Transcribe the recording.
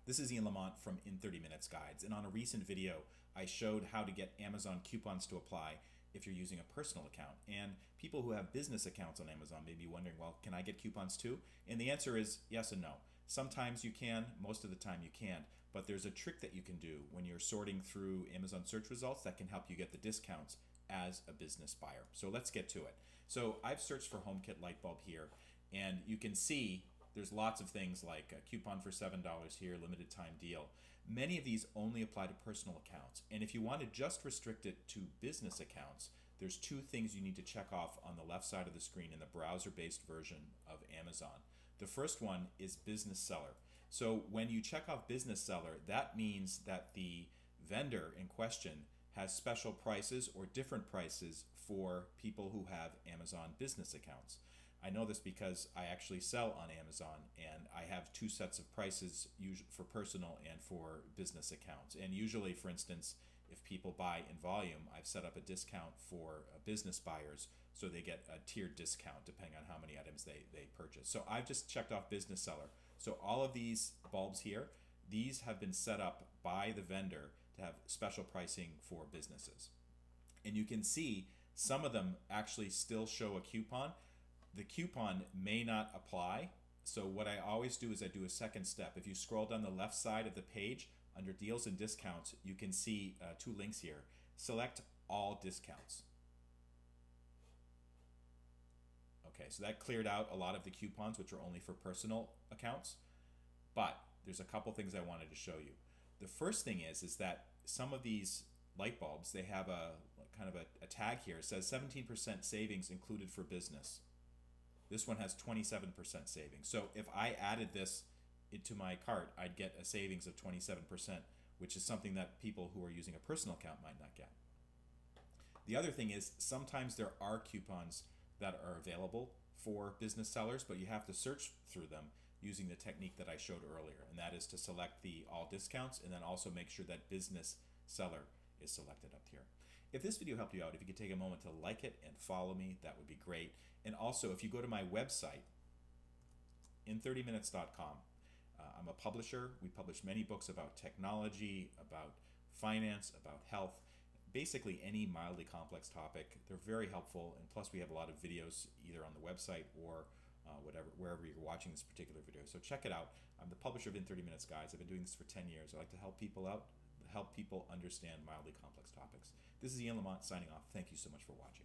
This is Ian Lamont from In 30 Minutes Guides, and on a recent video I showed how to get Amazon coupons to apply if you're using a personal account. And people who have business accounts on Amazon may be wondering, well, can I get coupons too? And the answer is yes and no. Sometimes you can, most of the time you can't, but there's a trick that you can do when you're sorting through Amazon search results that can help you get the discounts as a business buyer. So let's get to it. So I've searched for HomeKit light bulb here, and you can see there's lots of things like a coupon for $7 here, limited time deal. Many of these only apply to personal accounts. And if you want to just restrict it to business accounts, there's two things you need to check off on the left side of the screen in the browser-based version of Amazon. The first one is business seller. So when you check off business seller, that means that the vendor in question has special prices or different prices for people who have Amazon business accounts. I know this because I actually sell on Amazon, and I have two sets of prices for personal and for business accounts. And usually, for instance, if people buy in volume, I've set up a discount for business buyers, so they get a tiered discount depending on how many items they purchase. So I've just checked off business seller. So all of these bulbs here, these have been set up by the vendor to have special pricing for businesses. And you can see some of them actually still show a coupon. The coupon may not apply. So what I always do is I do a second step. If you scroll down the left side of the page under deals and discounts, you can see two links here. Select all discounts. Okay, so that cleared out a lot of the coupons, which are only for personal accounts. But there's a couple things I wanted to show you. The first thing is that some of these light bulbs, they have a kind of a tag here. It says 17% savings included for business. This one has 27% savings. So if I added this into my cart, I'd get a savings of 27%, which is something that people who are using a personal account might not get. The other thing is sometimes there are coupons that are available for business sellers, but you have to search through them using the technique that I showed earlier, and that is to select the all discounts and then also make sure that business seller is selected up here. If this video helped you out, if you could take a moment to like it and follow me, that would be great. And also, if you go to my website, in30minutes.com, I'm a publisher. We publish many books about technology, about finance, about health, basically any mildly complex topic. They're very helpful, and plus we have a lot of videos either on the website or wherever you're watching this particular video. So check it out. I'm the publisher of In 30 Minutes Guides. I've been doing this for 10 years. I like to help people out, help people understand mildly complex topics. This is Ian Lamont signing off. Thank you so much for watching.